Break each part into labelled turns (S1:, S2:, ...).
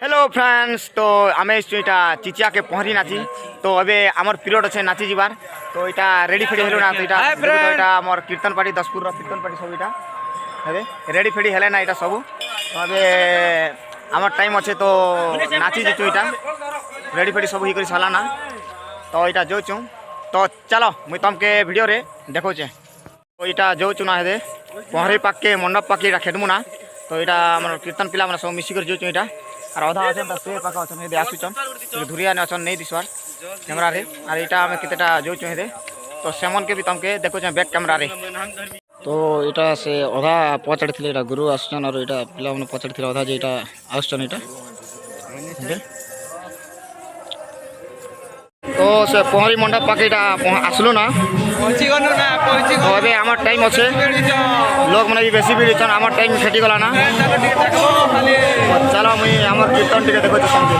S1: Hello friends तो आम इटा चिचिया के पहरी नाची तो अबे आमर पीरियड अच्छे नाची जीवार तो इटा रेडी फेडी हेलो ना तो इटा आमर कीर्तन पार्टी 10पुर कीर्तन पार्टी सब इटा अबे रेडी फेडी हेले ना इटा सब तो अबे आमर टाइम अच्छे तो नाची जेचु इटा रेडी फेडी सब ही कर साला ना तो इटा जोचु तो चलो मुई तुमके वीडियो रे देखो तो इटा जोचु ना हे पहरी पाक के मंडप पाक इटा खेदमु ना तो इटा आमर कीर्तन पिला माने सब मिसिकर जोचु इटा और अधा अच्छा से पाक अच्छा आसुचन धुरिया ने अच्छा नहीं दिसवार कैमरा रे और यहाँ आम केतेटा जोचु हे तो सेमन के भी तुमके देखो बैक कैमरा रे तो यहाँ से अधा पचाड़ी गुरु आसुचन और यहाँ पिला मैंने पचाड़ी अधा जे आसुचन यहाँ तो से पहरी मंडप पाके आसलु ना तो अबे आमर टाइम अच्छे लोग मैंने भी बेसी भीड़ छन आमर टाइम फेटी गला ना चलो मुई आमर कीर्तन टिके देखो समझे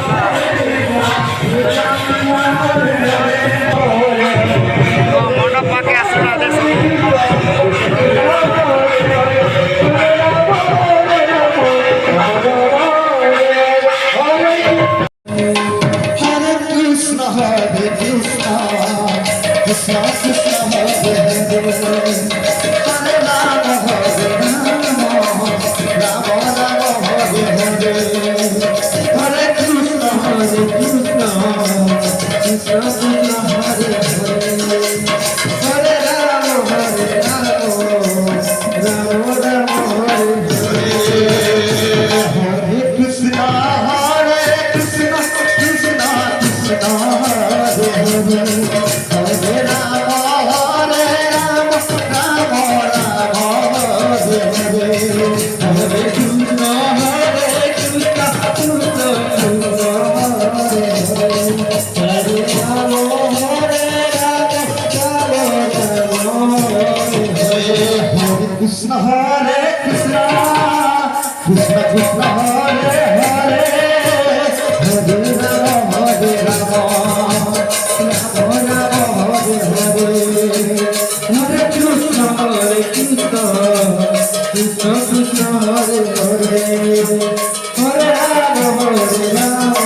S1: तो मंडप पाके आसलु ना
S2: Krishna Krishna Hare Hare Hare Rama Hare Rama Rama Rama Hare Hare Hare Krishna Krishna Krishna Hare Hare Hare Rama Hare Rama Rama Rama Hare Hare Hare Krishna Krishna Krishna Hare Hare Krishna Hare Krishna Krishna Krishna Hare Hare Hare Rama Hare Rama Rama Rama Hare Hare Hare Krishna Krishna Krishna Hare Hare Hare Rama Hare Rama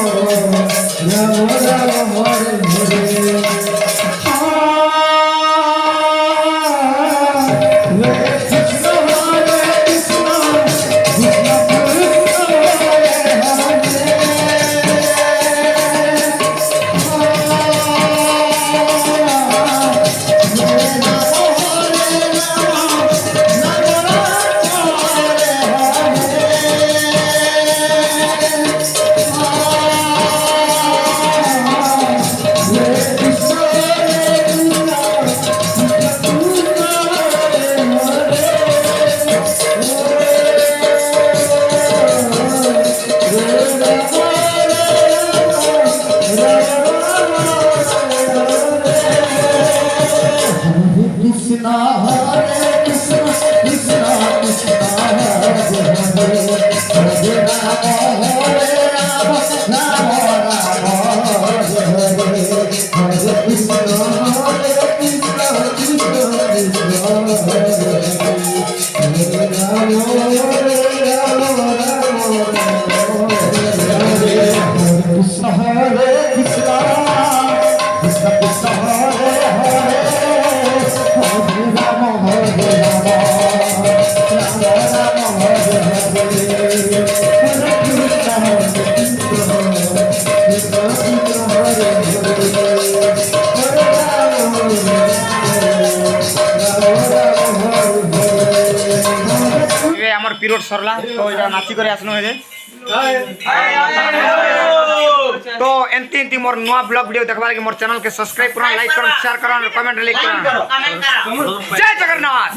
S2: Rama Rama Hare Hare Krishna Hare Krishna Krishna Krishna Hare Hare Hare Rama Hare Rama Rama Rama Hare Hare Hare Krishna Hare Krishna Krishna Krishna Hare Hare Rama Hare Rama Rama Hare Krishna Hare Krishna Krishna Krishna Hare Hare Rama Hare Rama Rama Rama Hare Hare Hare Krishna Hare Krishna Krishna Krishna Hare Hare Hare Rama
S1: ये आमर period सरला तो इटा नाची करे आसनो हे तो एंती एंती मोर नुआ blog video देखबार के मोर channel के सब्सक्राइब करो लाइक करो शेयर करो कमेंट लिख करो जय जगन्नाथ।